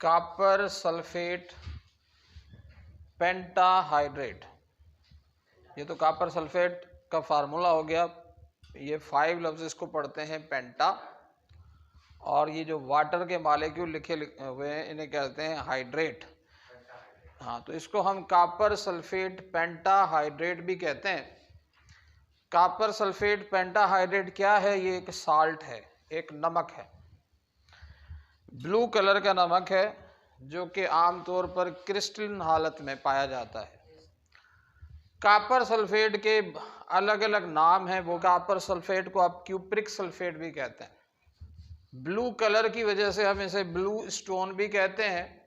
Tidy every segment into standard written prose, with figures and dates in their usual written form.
Copper sulphate pentahydrate. ये तो copper sulphate का फार्मूला हो गया। ये 5 लफ्ज़ इसको पढ़ते हैं पेंटा, और ये जो वाटर के मालिक्यूल लिखे हुए हैं इन्हें कहते हैं हाइड्रेट। हाँ, तो इसको हम कॉपर सल्फेट पेंटाहाइड्रेट भी कहते हैं। कॉपर सल्फेट पेंटाहाइड्रेट क्या है? ये एक साल्ट है, एक नमक है, ब्लू कलर का नमक है, जो कि आमतौर पर क्रिस्टलिन हालत में पाया जाता है। कॉपर सल्फेट के अलग अलग नाम हैं। वो कॉपर सल्फेट को आप क्यूप्रिक सल्फेट भी कहते हैं। ब्लू कलर की वजह से हम इसे ब्लू स्टोन भी कहते हैं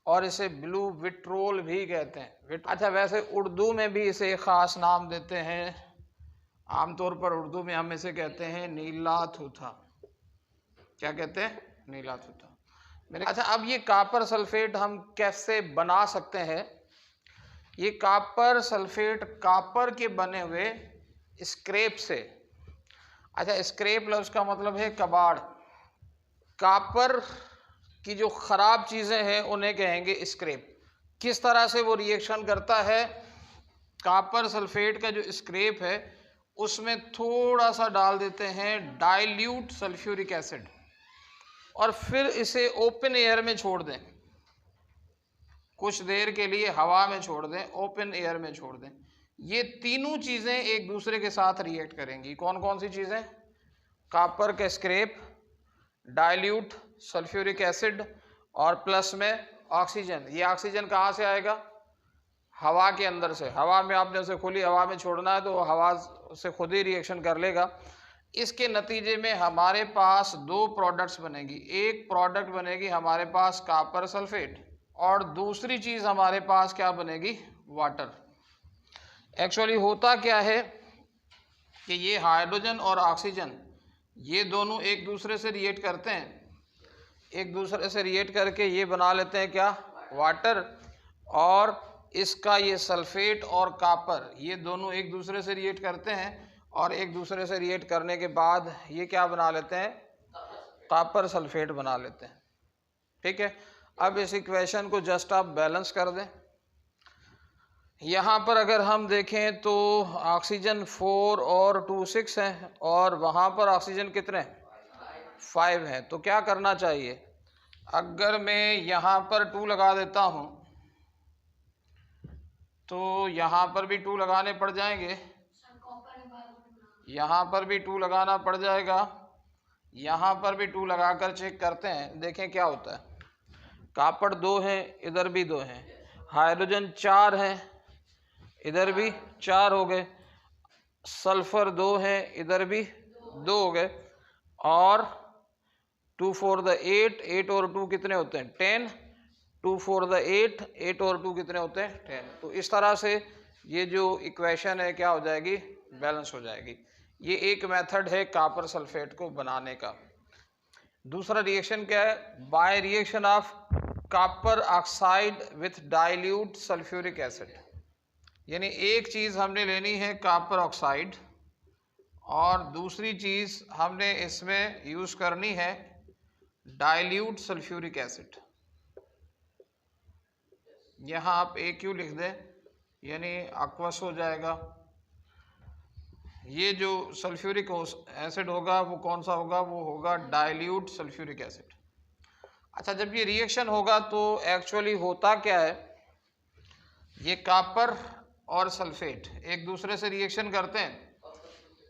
और इसे ब्लू विट्रोल भी कहते हैं। अच्छा, वैसे उर्दू में भी इसे एक ख़ास नाम देते हैं। आमतौर पर उर्दू में हम इसे कहते हैं नीला थूथा। क्या कहते हैं? नीला थूथा। अच्छा, अब ये कॉपर सल्फेट हम कैसे बना सकते हैं? ये कॉपर सल्फेट कॉपर के बने हुए स्क्रैप से। अच्छा, स्क्रैप लफ्ज़ का मतलब है कबाड़। कॉपर की जो ख़राब चीज़ें हैं उन्हें कहेंगे स्क्रैप। किस तरह से वो रिएक्शन करता है? कॉपर सल्फेट का जो स्क्रैप है उसमें थोड़ा सा डाल देते हैं डाइल्यूट सल्फ्यूरिक एसिड और फिर इसे ओपन एयर में छोड़ दें, कुछ देर के लिए हवा में छोड़ दें, ओपन एयर में छोड़ दें। ये तीनों चीज़ें एक दूसरे के साथ रिएक्ट करेंगी। कौन कौन सी चीज़ें? कॉपर का स्क्रैप, डाइल्यूट सल्फ्यूरिक एसिड और प्लस में ऑक्सीजन। ये ऑक्सीजन कहाँ से आएगा? हवा के अंदर से। हवा में आपने उसे खुली हवा में छोड़ना है तो हवा से खुद ही रिएक्शन कर लेगा। इसके नतीजे में हमारे पास 2 प्रोडक्ट्स बनेगी। एक प्रोडक्ट बनेगी हमारे पास कॉपर सल्फेट और दूसरी चीज़ हमारे पास क्या बनेगी? वाटर। एक्चुअली होता क्या है कि ये हाइड्रोजन और ऑक्सीजन ये दोनों एक दूसरे से रिएक्ट करते हैं। एक दूसरे से रिएक्ट करके ये बना लेते हैं क्या? वाटर। और इसका ये सल्फेट और कॉपर ये दोनों एक दूसरे से रिएक्ट करते हैं और एक दूसरे से रिएक्ट करने के बाद ये क्या बना लेते हैं? कॉपर सल्फेट बना लेते हैं। ठीक है, अब इस इक्वेशन को जस्ट आप बैलेंस कर दें। यहाँ पर अगर हम देखें तो ऑक्सीजन 4 और 2 6 हैं और वहाँ पर ऑक्सीजन कितने? 5 हैं। तो क्या करना चाहिए? अगर मैं यहाँ पर 2 लगा देता हूँ तो यहाँ पर भी 2 लगाने पड़ जाएंगे, यहाँ पर भी 2 लगाना पड़ जाएगा, यहाँ पर भी 2 लगाकर चेक करते हैं, देखें क्या होता है। कॉपर 2 हैं, इधर भी 2 हैं, हाइड्रोजन 4 हैं, इधर भी 4 हो गए, सल्फर 2 हैं, इधर भी 2 हो गए, और 2 4 द 8, 8 और 2 कितने होते हैं? 10, 2 4 द 8, 8 और 2 कितने होते हैं? 10। तो इस तरह से ये जो इक्वेशन है क्या हो जाएगी? बैलेंस हो जाएगी। ये एक मेथड है कॉपर सल्फेट को बनाने का। दूसरा रिएक्शन क्या है? By reaction of copper oxide with dilute sulphuric acid. यानी एक चीज़ हमने लेनी है कॉपर ऑक्साइड और दूसरी चीज़ हमने इसमें यूज़ करनी है डाइल्यूट सल्फ्यूरिक एसिड। यहाँ आप AQ लिख दें, यानी aqueous हो जाएगा। ये जो सल्फ्यूरिक एसिड होगा वो कौन सा होगा? वो होगा डाइल्यूट सल्फ्यूरिक एसिड। अच्छा, जब ये रिएक्शन होगा तो एक्चुअली होता क्या है? ये कॉपर और सल्फेट एक दूसरे से रिएक्शन करते हैं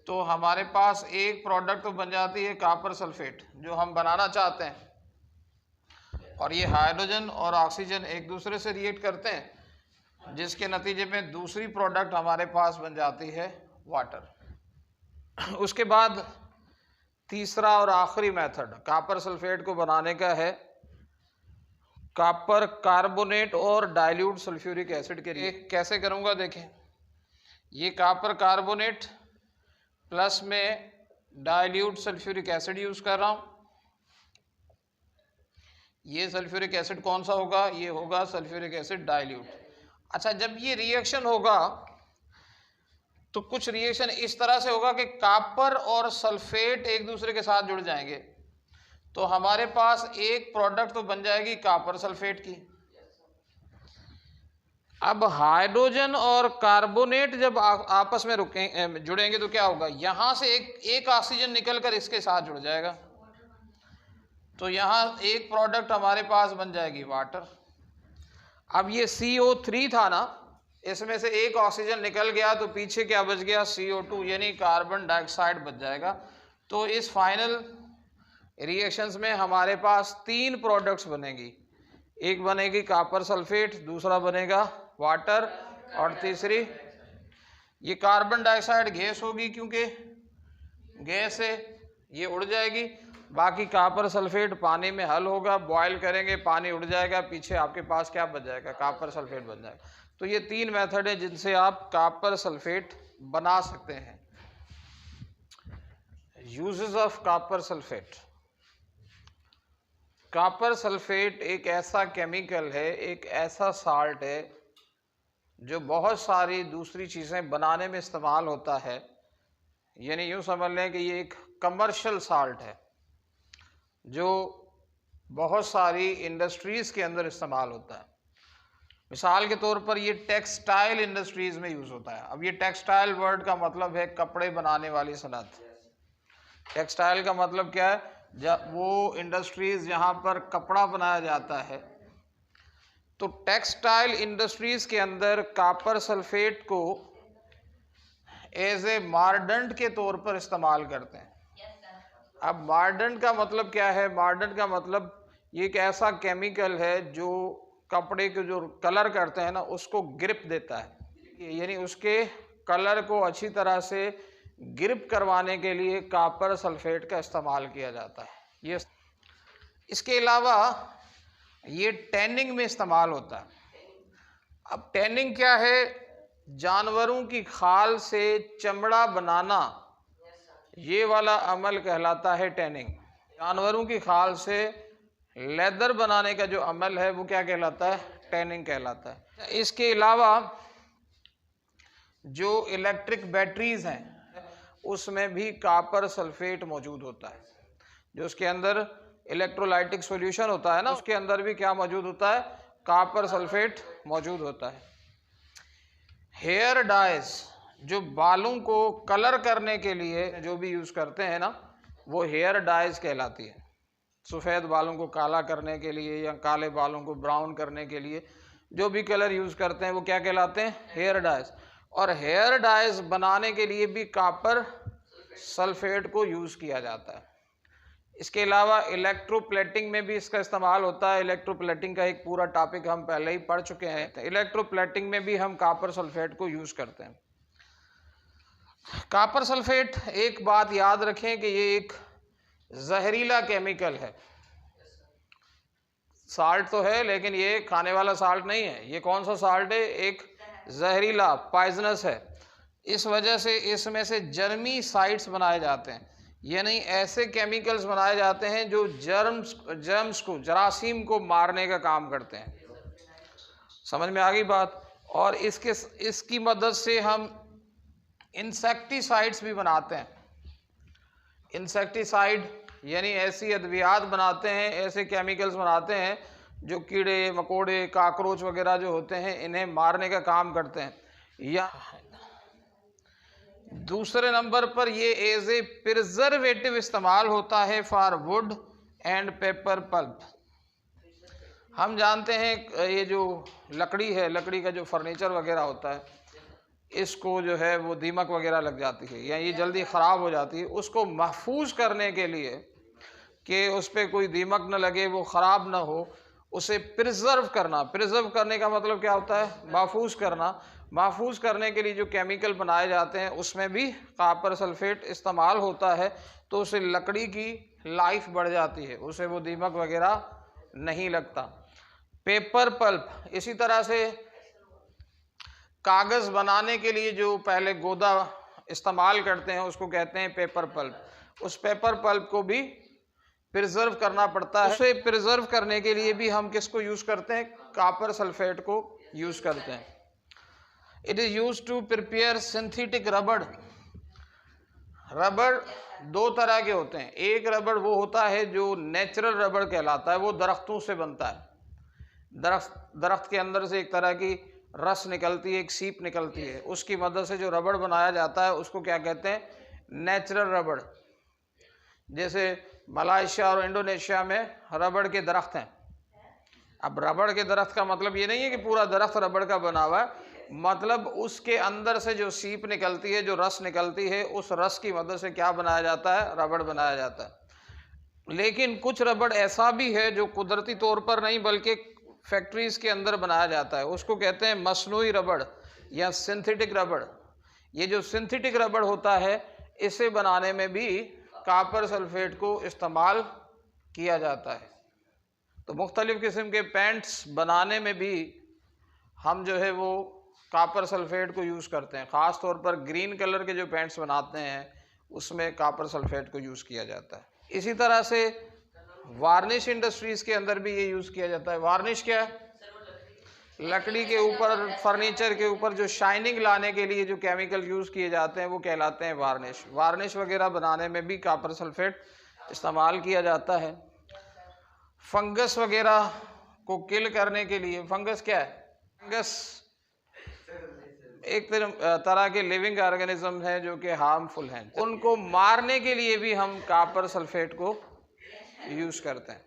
तो हमारे पास एक प्रोडक्ट तो बन जाती है कॉपर सल्फेट जो हम बनाना चाहते हैं, और ये हाइड्रोजन और ऑक्सीजन एक दूसरे से रिएक्ट करते हैं जिसके नतीजे में दूसरी प्रोडक्ट हमारे पास बन जाती है वाटर। उसके बाद तीसरा और आखिरी मेथड कॉपर सल्फेट को बनाने का है कॉपर कार्बोनेट और डाइल्यूट सल्फ्यूरिक एसिड के लिए। कैसे करूँगा देखें, ये कॉपर कार्बोनेट प्लस में डाइल्यूट सल्फ्यूरिक एसिड यूज़ कर रहा हूँ। ये सल्फ्यूरिक एसिड कौन सा होगा? ये होगा सल्फ्यूरिक एसिड डाइल्यूट। अच्छा, जब ये रिएक्शन होगा तो कुछ रिएक्शन इस तरह से होगा कि कॉपर और सल्फेट एक दूसरे के साथ जुड़ जाएंगे। तो हमारे पास एक प्रोडक्ट तो बन जाएगी कॉपर सल्फेट की। अब हाइड्रोजन और कार्बोनेट जब आपस में जुड़ेंगे तो क्या होगा, यहां से एक ऑक्सीजन निकलकर इसके साथ जुड़ जाएगा, तो यहां एक प्रोडक्ट हमारे पास बन जाएगी वाटर। अब ये CO3 था ना, इसमें से एक ऑक्सीजन निकल गया तो पीछे क्या बच गया, CO2 यानी कार्बन डाइऑक्साइड बच जाएगा। तो इस फाइनल रिएक्शंस में हमारे पास 3 प्रोडक्ट्स बनेगी, एक बनेगी कॉपर सल्फेट, दूसरा बनेगा वाटर, और तीसरी ये कार्बन डाइऑक्साइड गैस होगी क्योंकि गैस है, ये उड़ जाएगी। बाकी कॉपर सल्फेट पानी में हल होगा, बॉयल करेंगे पानी उड़ जाएगा, पीछे आपके पास क्या बच जाएगा, कॉपर सल्फेट बन जाएगा। तो ये 3 मेथड है जिनसे आप कॉपर सल्फेट बना सकते हैं। Uses of copper sulphate. Copper sulphate एक ऐसा केमिकल है, एक ऐसा साल्ट है जो बहुत सारी दूसरी चीज़ें बनाने में इस्तेमाल होता है। यानी यूँ समझ लें कि ये एक कमर्शियल साल्ट है जो बहुत सारी इंडस्ट्रीज़ के अंदर इस्तेमाल होता है। मिसाल के तौर पर ये टेक्सटाइल इंडस्ट्रीज़ में यूज़ होता है। अब ये टेक्सटाइल वर्ड का मतलब है कपड़े बनाने वाली सनत। टेक्सटाइल का मतलब क्या है, जब वो इंडस्ट्रीज़ जहाँ पर कपड़ा बनाया जाता है, तो टेक्सटाइल इंडस्ट्रीज़ के अंदर कॉपर सल्फेट को एज ए मार्डेंट के तौर पर इस्तेमाल करते हैं। अब मार्डेंट का मतलब क्या है, मार्डेंट का मतलब ये एक ऐसा केमिकल है जो कपड़े के जो कलर करते हैं ना उसको ग्रिप देता है, यानी उसके कलर को अच्छी तरह से ग्रिप करवाने के लिए कॉपर सल्फेट का इस्तेमाल किया जाता है। ये इसके अलावा ये टैनिंग में इस्तेमाल होता है। अब टैनिंग क्या है, जानवरों की खाल से चमड़ा बनाना, ये वाला अमल कहलाता है टैनिंग। जानवरों की खाल से लेदर बनाने का जो अमल है वो क्या कहलाता है, टैनिंग कहलाता है। इसके अलावा जो इलेक्ट्रिक बैटरीज हैं उसमें भी कॉपर सल्फेट मौजूद होता है। जो उसके अंदर इलेक्ट्रोलाइटिक सॉल्यूशन होता है ना, उसके अंदर भी क्या मौजूद होता है, कॉपर सल्फेट मौजूद होता है। हेयर डाइज, जो बालों को कलर करने के लिए जो भी यूज़ करते हैं ना, वो हेयर डाइज कहलाती है। सफ़ेद बालों को काला करने के लिए या काले बालों को ब्राउन करने के लिए जो भी कलर यूज़ करते हैं वो क्या कहलाते हैं, हेयर डाइज। और हेयर डाइज बनाने के लिए भी कॉपर सल्फेट को यूज़ किया जाता है। इसके अलावा इलेक्ट्रोप्लेटिंग में भी इसका इस्तेमाल होता है। इलेक्ट्रोप्लेटिंग का एक पूरा टॉपिक हम पहले ही पढ़ चुके हैं। तो इलेक्ट्रोप्लेटिंग में भी हम कॉपर सल्फेट को यूज़ करते हैं। कॉपर सल्फेट, एक बात याद रखें कि ये एक जहरीला केमिकल है। साल्ट तो है लेकिन ये खाने वाला साल्ट नहीं है। ये कौन सा साल्ट है, एक जहरीला, पॉइजनस है। इस वजह से इसमें से जर्मीसाइड्स बनाए जाते हैं, यानी ऐसे केमिकल्स बनाए जाते हैं जो जर्म्स को, जरासीम को मारने का काम करते हैं। समझ में आ गई बात। और इसकी मदद से हम इंसेक्टिसाइड्स भी बनाते हैं। इंसेक्टिसाइड यानी ऐसी अद्वियात बनाते हैं, ऐसे केमिकल्स बनाते हैं जो कीड़े मकोड़े, काकरोच वगैरह जो होते हैं इन्हें मारने का काम करते हैं। या दूसरे नंबर पर ये एज ए प्रिजर्वेटिव इस्तेमाल होता है for would and paper pulp. हम जानते हैं ये जो लकड़ी है, लकड़ी का जो फर्नीचर वगैरह होता है, इसको जो है वो दीमक वगैरह लग जाती है या ये जल्दी ख़राब हो जाती है। उसको महफूज करने के लिए कि उस पर कोई दीमक न लगे, वो ख़राब ना हो, उसे प्रिजर्व करना। प्रिजर्व करने का मतलब क्या होता है, महफूज करना। महफूज करने के लिए जो केमिकल बनाए जाते हैं उसमें भी कॉपर सल्फेट इस्तेमाल होता है, तो उसे लकड़ी की लाइफ बढ़ जाती है, उसे वो दीमक वगैरह नहीं लगता। पेपर पल्प, इसी तरह से कागज़ बनाने के लिए जो पहले गोदा इस्तेमाल करते हैं उसको कहते हैं पेपर पल्प। उस पेपर पल्प को भी प्रिजर्व करना पड़ता है। उसे प्रिजर्व करने के लिए भी हम किसको यूज़ करते हैं, कॉपर सल्फेट को यूज़ करते हैं। It is used to prepare synthetic रबड़। रबड़ दो तरह के होते हैं। एक रबड़ वो होता है जो नेचुरल रबड़ कहलाता है, वो दरख्तों से बनता है। दरख्त के अंदर से एक तरह की रस निकलती है, एक सीप निकलती है, उसकी मदद से जो रबड़ बनाया जाता है उसको क्या कहते हैं? नेचुरल रबड़। जैसे मलेशिया और इंडोनेशिया में रबड़ के दरख्त हैं। अब रबड़ के दरख्त का मतलब ये नहीं है कि पूरा दरख्त रबड़ का बना हुआ है, मतलब उसके अंदर से जो सीप निकलती है, जो रस निकलती है, उस रस की मदद से क्या बनाया जाता है? रबड़ बनाया जाता है। लेकिन कुछ रबड़ ऐसा भी है जो कुदरती तौर पर नहीं बल्कि फैक्ट्रीज के अंदर बनाया जाता है, उसको कहते हैं मसनूई रबड़ या सिंथेटिक रबड़। ये जो सिंथेटिक रबड़ होता है, इसे बनाने में भी कॉपर सल्फेट को इस्तेमाल किया जाता है। तो मुख्तलिफ़ किस्म के पेंट्स बनाने में भी हम जो है वो कॉपर सल्फेट को यूज़ करते हैं। ख़ास तौर पर ग्रीन कलर के जो पेंट्स बनाते हैं उसमें कॉपर सल्फेट को यूज़ किया जाता है। इसी तरह से वार्निश इंडस्ट्रीज़ के अंदर भी ये यूज़ किया जाता है। वार्निश क्या है? लकड़ी के ऊपर, फर्नीचर के ऊपर जो शाइनिंग लाने के लिए जो केमिकल यूज़ किए जाते हैं वो कहलाते हैं वार्निश। वार्निश वगैरह बनाने में भी कॉपर सल्फेट इस्तेमाल किया जाता है। फंगस वगैरह को किल करने के लिए, फंगस क्या है? फंगस एक तरह के लिविंग ऑर्गेनिज्म हैं जो कि हार्मफुल हैं, उनको मारने के लिए भी हम कॉपर सल्फेट को यूज़ करते हैं।